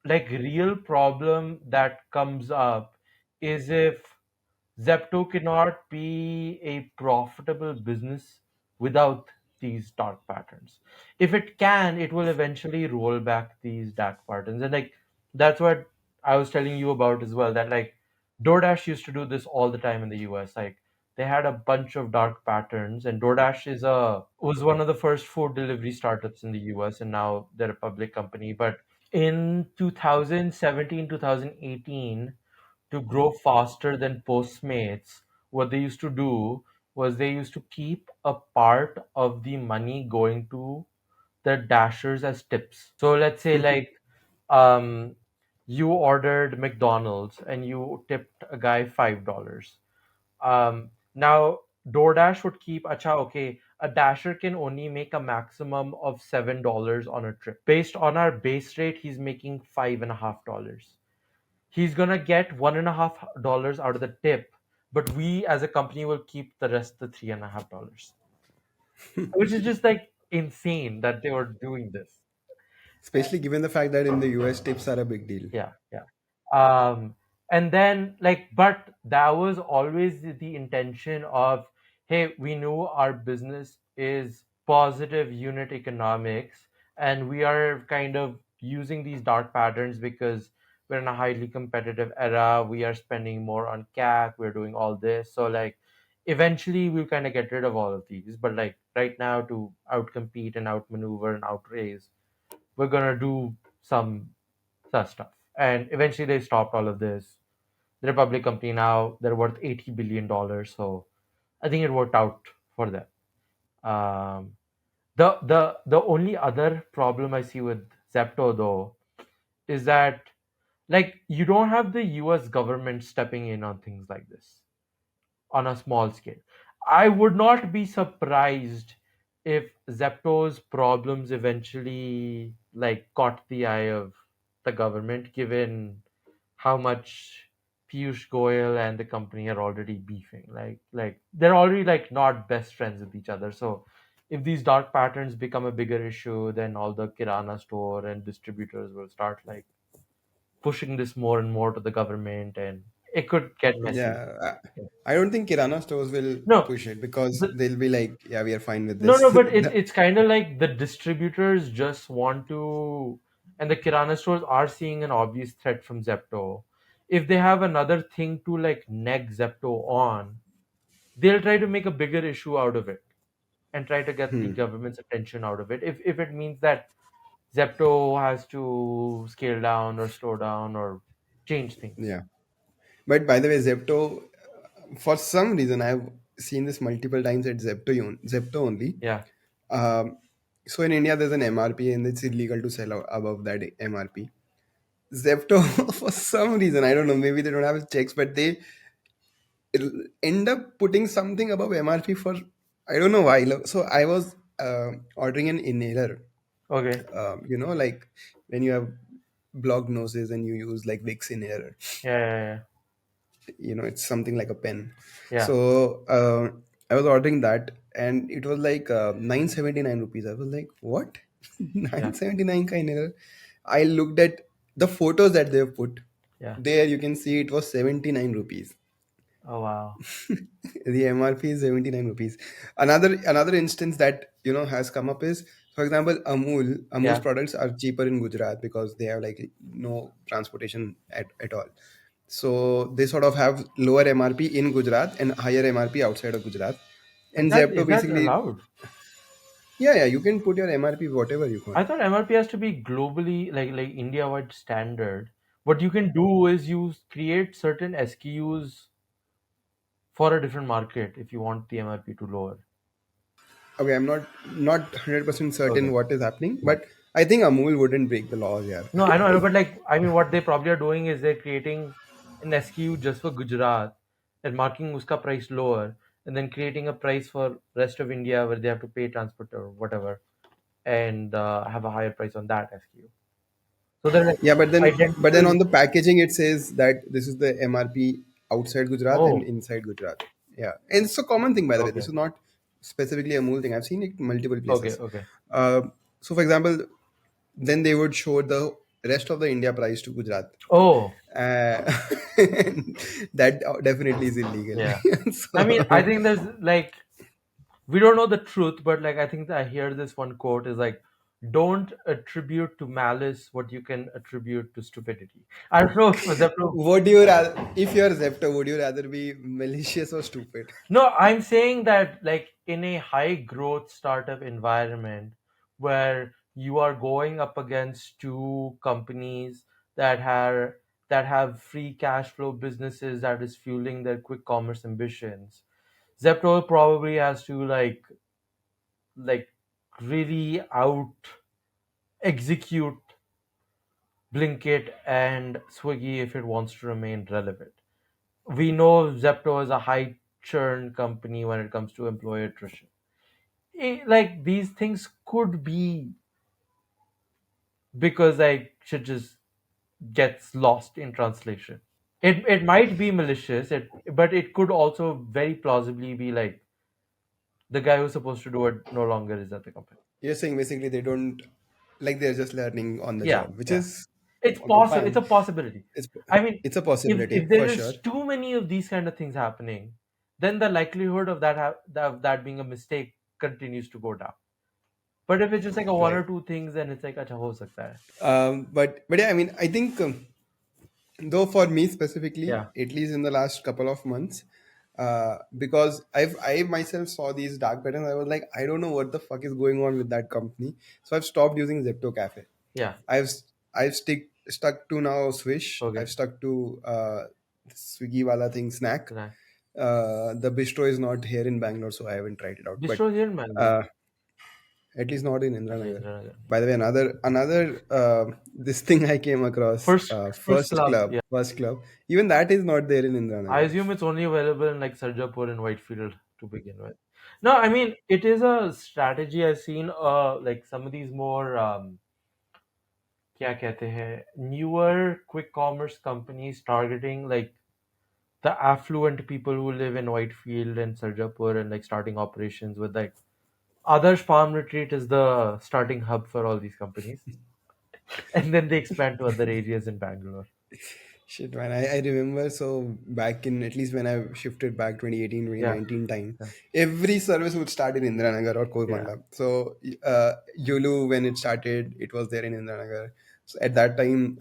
like real problem that comes up is if Zepto cannot be a profitable business without these dark patterns. If it can, it will eventually roll back these dark patterns. And like that's what I was telling you about as well. That like DoorDash used to do this all the time in the US. Like they had a bunch of dark patterns, and DoorDash is a was one of the first food delivery startups in the US, and now they're a public company. But in 2017, 2018 to grow faster than Postmates, what they used to do was they used to keep a part of the money going to the dashers as tips. So let's say like um, you ordered McDonald's and you tipped a guy $5. Now DoorDash would keep acha okay, a dasher can only make a maximum of $7 on a trip. Based on our base rate, he's making $5.50. He's gonna get $1.50 out of the tip, but we as a company will keep the rest the $3.50, which is just like insane that they were doing this. especially given the fact that in the US tips are a big deal. Yeah, yeah. And then like, but that was always the intention of, hey, we knew our business is positive unit economics, and we are kind of using these dark patterns because we're in a highly competitive era. We are spending more on CAC. We're doing all this. So like, eventually we'll kind of get rid of all of these. But like right now, to outcompete and outmaneuver and outraise, we're gonna do such stuff. And eventually they stopped all of this. They're a public company now. They're worth $80 billion. So I think it worked out for them. Um, the only other problem I see with Zepto though is that like you don't have the US government stepping in on things like this on a small scale. I would not be surprised if Zepto's problems eventually like caught the eye of the government, given how much Piyush Goyal and the company are already beefing. Like they're already like not best friends with each other. So if these dark patterns become a bigger issue, then all the Kirana store and distributors will start like pushing this more and more to the government, and it could get messy. Yeah, I don't think Kirana stores will No, push it because the, they'll be like, yeah, we are fine with no, this. no, but it's kind of like the distributors just want to, and the Kirana stores are seeing an obvious threat from Zepto. If they have another thing to like neg Zepto on, they'll try to make a bigger issue out of it and try to get the Hmm. government's attention out of it. If it means that Zepto has to scale down or slow down or change things. Yeah. But by the way, Zepto, for some reason, I've seen this multiple times at Zepto only. Yeah. Um, So in India, there's an MRP and it's illegal to sell above that MRP. Zepto, for some reason, I don't know, maybe they don't have checks, but they end up putting something above MRP for, I don't know why. So I was ordering an inhaler, Okay. like when you have blocked noses and you use like Vicks inhaler, Yeah, yeah, it's something like a pen. yeah, So I was ordering that and it was like 979 rupees. I was like, what? yeah, 979 kind of. I looked at the photos that they've put. yeah. There you can see it was 79 rupees. Oh wow. The MRP is 79 rupees. Another instance that has come up is, for example, Amul's Yeah. products are cheaper in Gujarat because they have like no transportation at all. So they sort of have lower MRP in Gujarat and higher MRP outside of Gujarat. Is And that Zepto is that basically, allowed? yeah, you can put your MRP whatever you want. I thought MRP has to be globally like India wide standard. What you can do is you create certain SKUs for a different market if you want the MRP to lower. Okay, I'm not 100% certain Okay. what is happening, but I think Amul wouldn't break the laws, yeah. No, I know, but like I mean, what they probably are doing is they're creating an SKU just for Gujarat and marking uska price lower, and then creating a price for rest of India where they have to pay transport or whatever, and have a higher price on that SKU. So they're like Yeah, but then identical. on the packaging it says that this is the MRP outside Gujarat and Oh, inside Gujarat. Yeah, and it's a common thing by the way. This okay, is not specifically a Mool thing. I've seen it multiple okay, places. okay. Uh, so, for example, then they would show the rest of the India price to Gujarat. Oh, And that definitely is illegal. yeah. I mean, I So, think there's like we don't know the truth, but like I think that I hear this one quote is like, "Don't attribute to malice what you can attribute to stupidity." I don't know if Zepto. would you rather, if you're Zepto, would you rather be malicious or stupid? No, I'm saying that like in a high growth startup environment where you are going up against two companies that have free cash flow businesses that is fueling their quick commerce ambitions, Zepto probably has to like really out execute Blinkit and Swiggy if it wants to remain relevant. We know Zepto is a high churn company when it comes to employee attrition. Like these things could be because like shit just gets lost in translation. It might be malicious, but it could also very plausibly be like the guy who's supposed to do it no longer is at the company. You're saying basically they don't, like, they're just learning on the Yeah, job, which yeah. is It's okay, possible. It's fine. a possibility. It's I mean, it's a if possibility there for sure. is too many of these kind of things happening, then the likelihood of that being a mistake continues to go down. But if it's just like a one or Right. two things, then it's like acha ho sakta hai. But yeah, I mean, I think though for me specifically, Yeah, at least in the last couple of months, because I myself saw these dark patterns, I was like, I don't know what the fuck is going on with that company, so I've stopped using Zepto Cafe. yeah. I've I've stuck to now Swish. Okay. I've stuck to Swiggy wala thing snack. Right. The bistro is not here in Bangalore, so I haven't tried it out. But Bistro here in Bangalore. uh, at least not in Okay, Indranagar. Indranagar. By the way, another this thing I came across, First club. Yeah. First Club. Even that is not there in I Indranagar. assume it's only available in like Sarjapur and Whitefield to begin with. No, I mean it is a strategy I've seen. Like some of these more क्या कहते हैं newer quick commerce companies targeting like the affluent people who live in Whitefield and Sarjapur and like starting operations with like Adarsh Farm Retreat is the starting hub for all these companies, and then they expand to other areas in Bangalore. Shit, man. I remember, so back in, at least when I shifted back 2018, Yeah, 2019 time, yeah, every service would start in Indranagar or yeah. Kormangla. So Yulu, when it started, it was there in Indranagar. So at that time,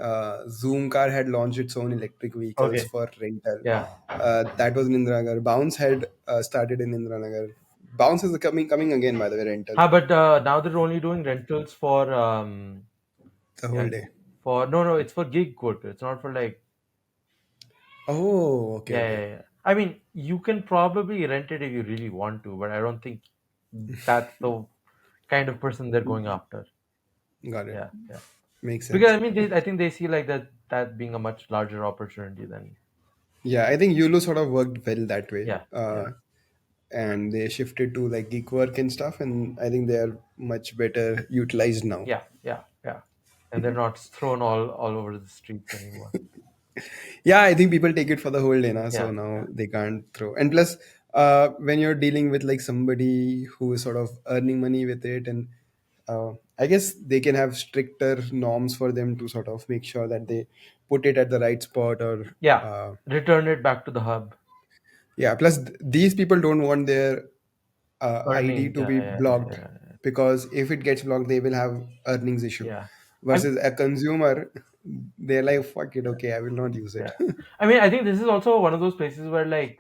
Zoom Car had launched its own electric vehicles Okay, for rental. yeah. That was in Indranagar. Bounce had started in Indranagar. Bounce is coming again, by the way, rental But now they're only doing rentals for the yeah, whole day. for no, it's for gig work. It's not for like Oh, okay, yeah, okay. yeah, yeah. I mean, you can probably rent it if you really want to, but I don't think that's the kind of person they're going after. Got it. Yeah, yeah. Makes Because sense. I mean, I think they see like that being a much larger opportunity than. Yeah, I think Yulu sort of worked well that way. Yeah, yeah, And they shifted to like gig work and stuff, and I think they are much better utilized now. yeah, yeah, yeah. And they're not thrown all over the streets anymore. Yeah, I think people take it for the whole day now, so Yeah, now yeah, they can't throw. And plus, when you're dealing with like somebody who is sort of earning money with it, and I guess they can have stricter norms for them to sort of make sure that they put it at the right spot, or yeah. Return it back to the hub. yeah. Plus, these people don't want their ID Earning. to Yeah, be yeah, yeah, blocked, yeah. because if it gets blocked, they will have earnings issue. Yeah. I Versus a consumer, they're like, "Fuck it, okay, I will not use it." yeah. I mean, I think this is also one of those places where like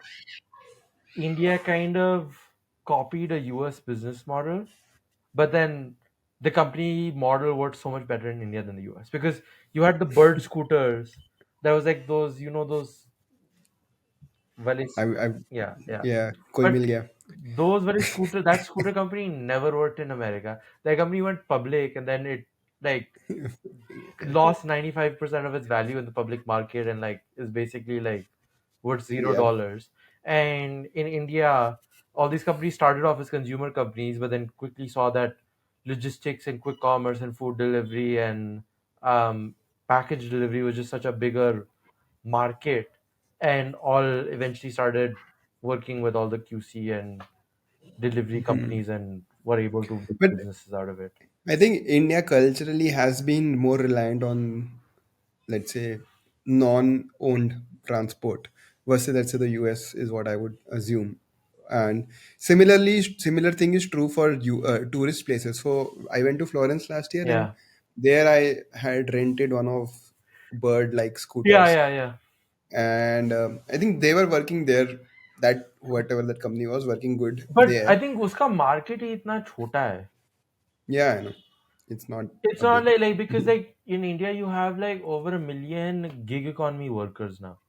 India kind of copied a US business model, but then the company model worked so much better in India than the US because you had the bird scooters. There was like those, those well, I yeah, yeah. Yeah, koi But mil gaya. those were that scooter company never worked in America. That company went public and then it like lost 95% of its value in the public market and like is basically like worth zero Yep. dollars. And in India, all these companies started off as consumer companies, but then quickly saw that logistics and quick commerce and food delivery and package delivery was just such a bigger market, and all eventually started working with all the QC and delivery companies and were able to build But businesses out of it. I think India culturally has been more reliant on, let's say, non-owned transport versus, let's say, the US is what I would assume. And similar thing is true for tourist places. So I went to Florence last year, and Yeah. there I had rented one of bird-like Yeah, scooters, yeah, yeah. and I think they were working there. That whatever that company was working good But I there. think उसका market ही इतना छोटा है. Yeah, I know. It's not It's a not big. like because like in India you have like over a million gig economy workers now.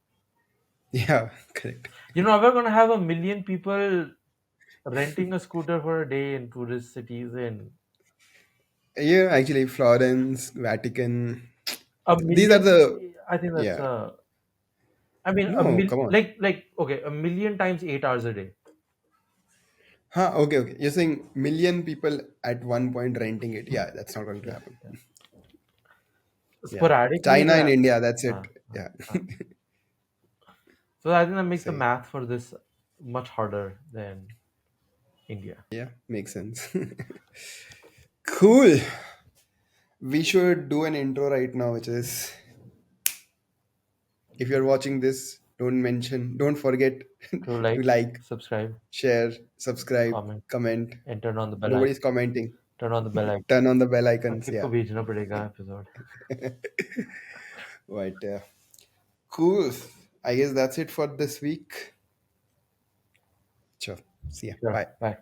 Yeah, correct. You're never gonna have a million people renting a scooter for a day in tourist cities and Yeah, actually, Florence, Vatican. a These are million. the. I think that's Yeah. a. I mean a No, come on. like okay, a million times 8 hours a day. Huh, okay, okay. You're saying million people at one point renting it. Yeah, that's not going to Yeah, happen. yeah. Yeah. Sporadically, China and yeah. India, that's it. Uh, uh, Yeah. uh. So I think that makes the Say. math for this much harder than India. Yeah, makes sense. Cool. We should do an intro right now, which is, if you're watching this, don't forget To to like, like, subscribe, share, subscribe, comment, comment. and turn on the bell icon. Nobody's commenting. Turn on the bell icon. Turn on the bell icons. अंकित को Yeah. भेजना पड़ेगा episode. But cool. I guess that's it for this week. Sure. See ya. Sure. Bye. Bye.